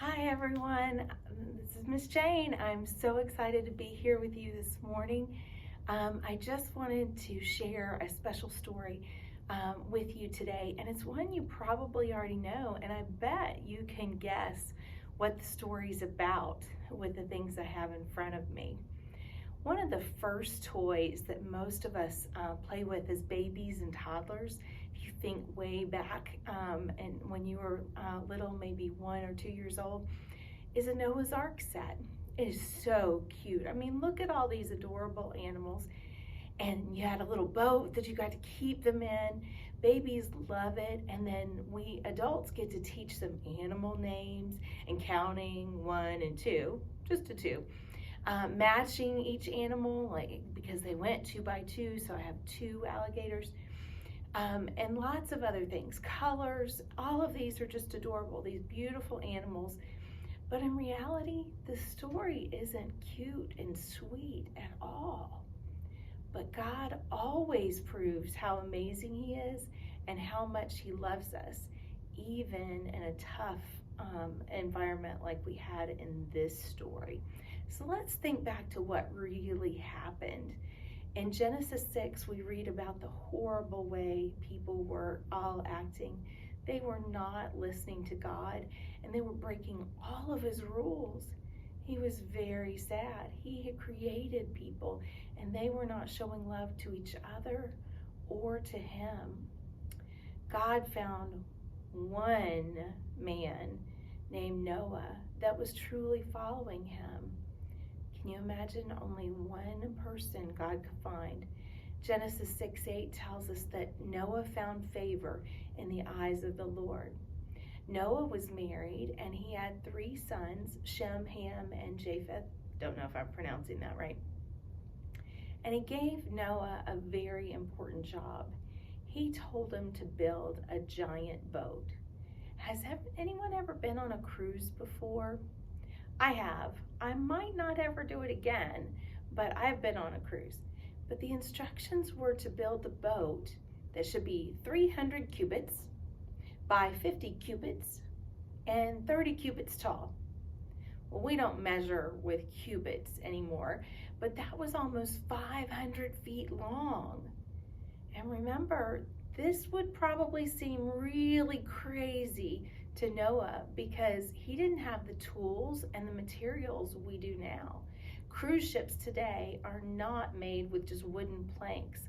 Hi everyone, this is Miss Jane. I'm so excited to be here with you this morning. I just wanted to share a special story with you today, and it's one you probably already know, and I bet you can guess what the story's about with the things I have in front of me. One of the first toys that most of us play with as babies and toddlers, if you think way back and when you were little, maybe 1 or 2 years old, is a Noah's Ark set. It is so cute. I mean, look at all these adorable animals. And you had a little boat that you got to keep them in. Babies love it. And then we adults get to teach them animal names and counting 1 and 2, just a 2. Matching each animal, like because they went 2 by 2, so I have 2 alligators. And lots of other things, colors, all of these are just adorable, these beautiful animals. But in reality, the story isn't cute and sweet at all. But God always proves how amazing He is and how much He loves us, even in a tough environment like we had in this story. So let's think back to what really happened. In Genesis 6, we read about the horrible way people were all acting. They were not listening to God, and they were breaking all of His rules. He was very sad. He had created people, and they were not showing love to each other or to Him. God found one man named Noah that was truly following Him. Can you imagine only one person God could find? Genesis 6:8 tells us that Noah found favor in the eyes of the Lord. Noah was married and he had 3 sons, Shem, Ham, and Japheth. Don't know if I'm pronouncing that right. And he gave Noah a very important job. He told him to build a giant boat. Has anyone ever been on a cruise before? I have. I might not ever do it again, but I've been on a cruise. But the instructions were to build a boat that should be 300 cubits by 50 cubits and 30 cubits tall. Well, we don't measure with cubits anymore, but that was almost 500 feet long. And remember, this would probably seem really crazy to Noah because he didn't have the tools and the materials we do now. Cruise ships today are not made with just wooden planks.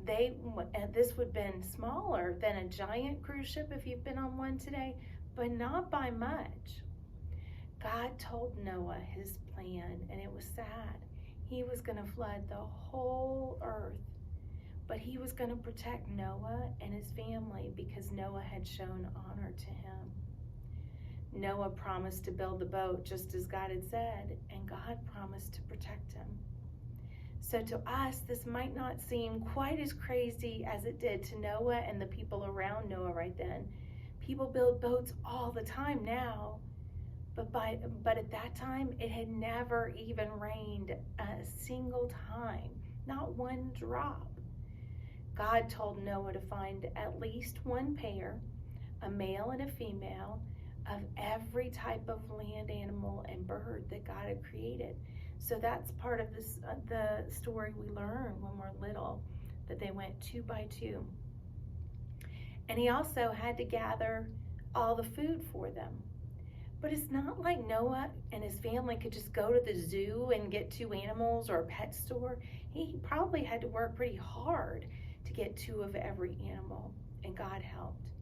This would have been smaller than a giant cruise ship if you've been on one today, but not by much. God told Noah his plan, and it was sad. He was going to flood the whole earth. But he was going to protect Noah and his family because Noah had shown honor to him. Noah promised to build the boat just as God had said, and God promised to protect him. So to us, this might not seem quite as crazy as it did to Noah and the people around Noah right then. People build boats all the time now, but at that time, it had never even rained a single time, not one drop. God told Noah to find at least 1 pair, a male and a female, of every type of land animal and bird that God had created. So that's part of the story we learn when we're little, that they went 2 by 2. And he also had to gather all the food for them. But it's not like Noah and his family could just go to the zoo and get 2 animals or a pet store. He probably had to work pretty hard to get 2 of every animal, and God helped.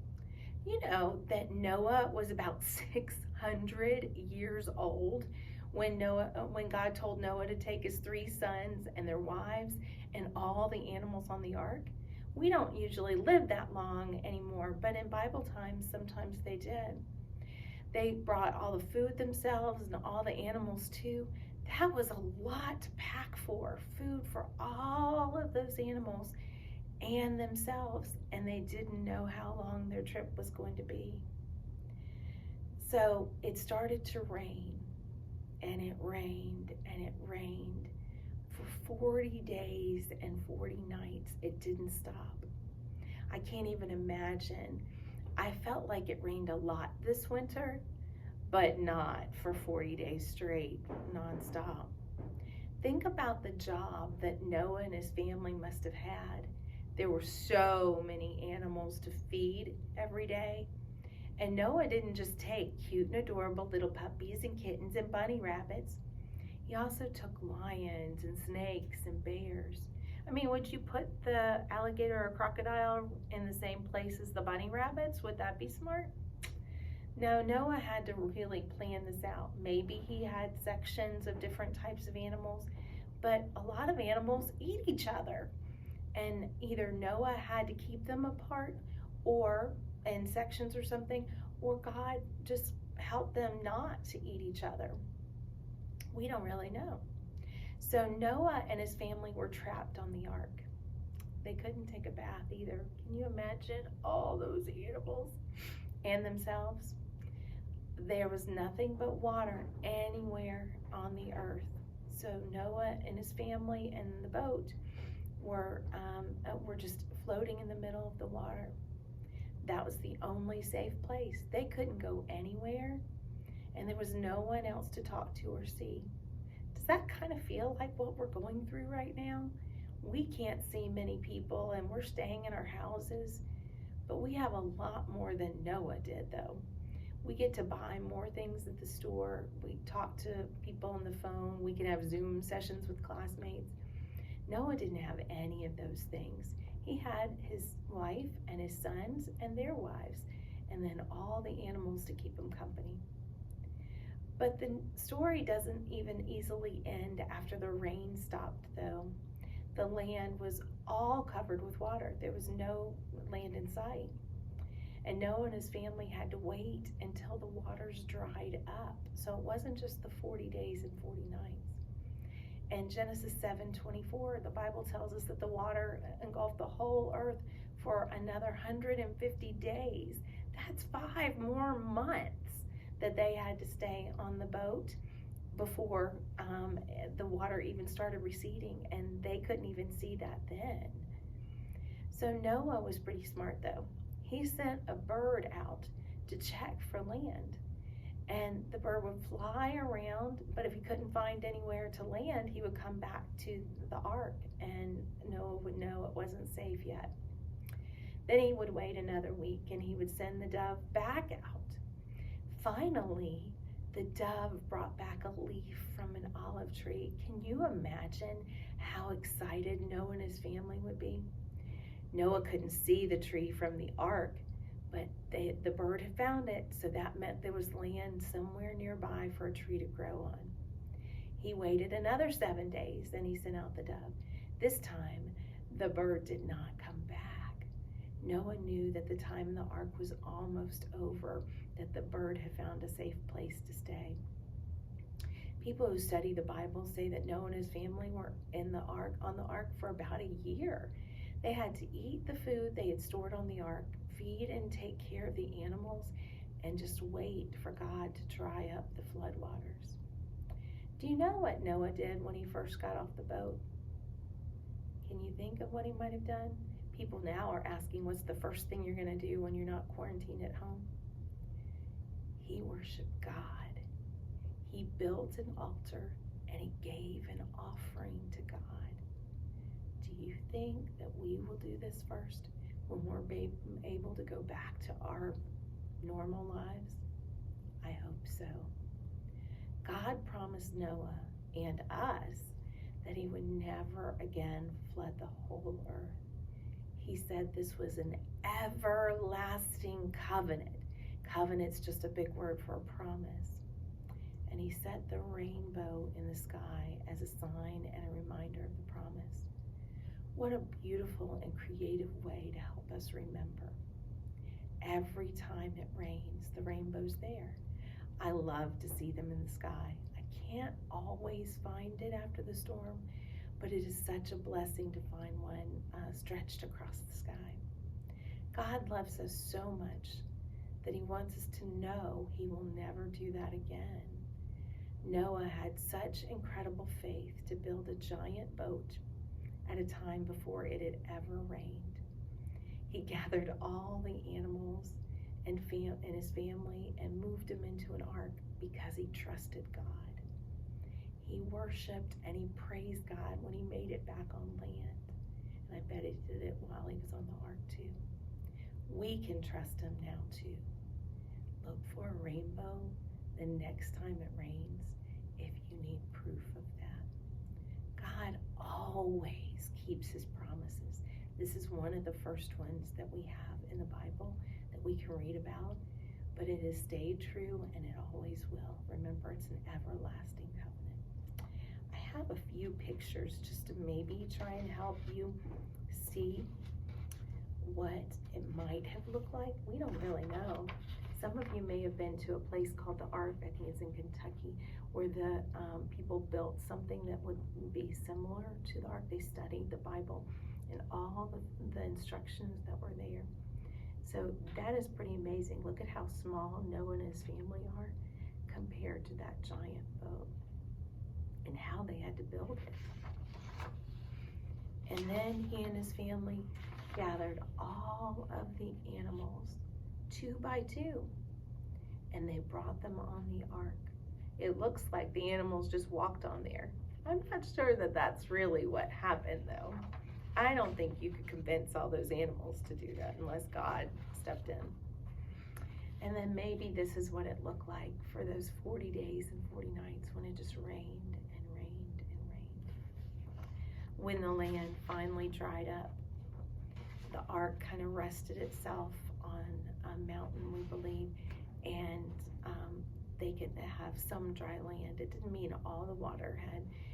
You know that Noah was about 600 years old when God told Noah to take his 3 sons and their wives and all the animals on the ark. We don't usually live that long anymore, but in Bible times, sometimes they did. They brought all the food themselves and all the animals too. That was a lot to pack for, food for all of those animals and themselves, and they didn't know how long their trip was going to be. So it started to rain, and it rained, and it rained. For 40 days and 40 nights, it didn't stop. I can't even imagine. I felt like it rained a lot this winter, but not for 40 days straight, nonstop. Think about the job that Noah and his family must have had. There were so many animals to feed every day. And Noah didn't just take cute and adorable little puppies and kittens and bunny rabbits. He also took lions and snakes and bears. I mean, would you put the alligator or crocodile in the same place as the bunny rabbits? Would that be smart? No, Noah had to really plan this out. Maybe he had sections of different types of animals, but a lot of animals eat each other. And either Noah had to keep them apart or in sections or something, or God just helped them not to eat each other. We don't really know. So Noah and his family were trapped on the ark. They couldn't take a bath either. Can you imagine all those animals and themselves? There was nothing but water anywhere on the earth. So Noah and his family and the boat were just floating in the middle of the water. That was the only safe place. They couldn't go anywhere, and there was no one else to talk to or see. Does that kind of feel like what we're going through right now? We can't see many people, and we're staying in our houses, but we have a lot more than Noah did, though. We get to buy more things at the store. We talk to people on the phone. We can have Zoom sessions with classmates. Noah didn't have any of those things. He had his wife and his sons and their wives, and then all the animals to keep him company. But the story doesn't even easily end after the rain stopped, though. The land was all covered with water. There was no land in sight. And Noah and his family had to wait until the waters dried up. So it wasn't just the 40 days and 40 nights. In Genesis 7:24, the Bible tells us that the water engulfed the whole earth for another 150 days. That's 5 more months that they had to stay on the boat before the water even started receding, and they couldn't even see that then. So Noah was pretty smart, though. He sent a bird out to check for land. And the bird would fly around, but if he couldn't find anywhere to land, he would come back to the ark, and Noah would know it wasn't safe yet. Then he would wait another week, and he would send the dove back out. Finally, the dove brought back a leaf from an olive tree. Can you imagine how excited Noah and his family would be? Noah couldn't see the tree from the ark, but the bird had found it, so that meant there was land somewhere nearby for a tree to grow on. He waited another 7 days, then he sent out the dove. This time, the bird did not come back. Noah knew that the time in the ark was almost over, that the bird had found a safe place to stay. People who study the Bible say that Noah and his family were on the ark for about a year. They had to eat the food they had stored on the ark, feed and take care of the animals, and just wait for God to dry up the floodwaters. Do you know what Noah did when he first got off the boat? Can you think of what he might have done? People now are asking, what's the first thing you're going to do when you're not quarantined at home? He worshiped God. He built an altar and he gave an offering to God. Do you think that we will do this first when we're able to go back to our normal lives? I hope so. God promised Noah and us that he would never again flood the whole earth. He said this was an everlasting covenant. Covenant's just a big word for a promise. And he set the rainbow in the sky as a sign and a reminder of the promise. What a beautiful and creative way to help us remember. Every time it rains, the rainbow's there. I love to see them in the sky. I can't always find it after the storm, but it is such a blessing to find one stretched across the sky. God loves us so much that he wants us to know he will never do that again. Noah had such incredible faith to build a giant boat at a time before it had ever rained. He gathered all the animals and his family and moved him into an ark because he trusted God. He worshiped and he praised God when he made it back on land. And I bet he did it while he was on the ark too. We can trust him now too. Look for a rainbow the next time it rains if you need proof of that. God always keeps his promises. This is one of the first ones that we have in the Bible that we can read about, but it has stayed true and it always will. Remember, it's an everlasting covenant. I have a few pictures just to maybe try and help you see what it might have looked like. We don't really know. Some of you may have been to a place called the Ark, I think it's in Kentucky, where the people built something that would be similar to the Ark. They studied the Bible and all the instructions that were there. So that is pretty amazing. Look at how small Noah and his family are compared to that giant boat and how they had to build it. And then he and his family gathered all of the animals 2 by 2 and they brought them on the ark. It looks like the animals just walked on there. I'm not sure that that's really what happened though. I don't think you could convince all those animals to do that unless God stepped in. And then maybe this is what it looked like for those 40 days and 40 nights when it just rained and rained and rained. When the land finally dried up, the ark kind of rested itself on a mountain, we believe, and they could have some dry land. It didn't mean all the water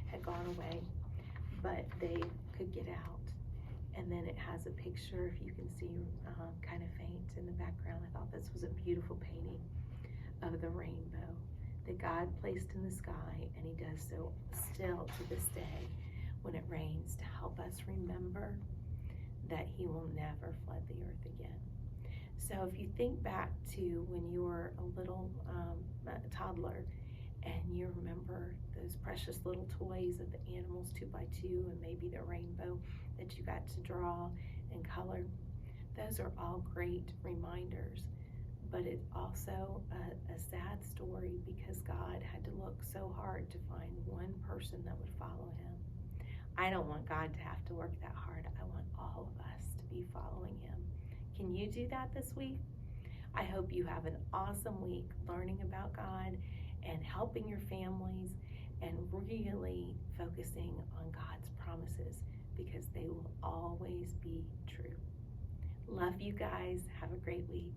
had gone away, but they could get out. And then it has a picture, if you can see, kind of faint in the background. I thought this was a beautiful painting of the rainbow that God placed in the sky, and he does so still to this day when it rains to help us remember that he will never flood the earth again. So if you think back to when you were a little toddler and you remember those precious little toys of the animals 2 by 2 and maybe the rainbow that you got to draw and color, those are all great reminders. But it's also a sad story because God had to look so hard to find one person that would follow him. I don't want God to have to work that hard. I want all of us to be following him. Can you do that this week? I hope you have an awesome week learning about God and helping your families and really focusing on God's promises because they will always be true. Love you guys. Have a great week.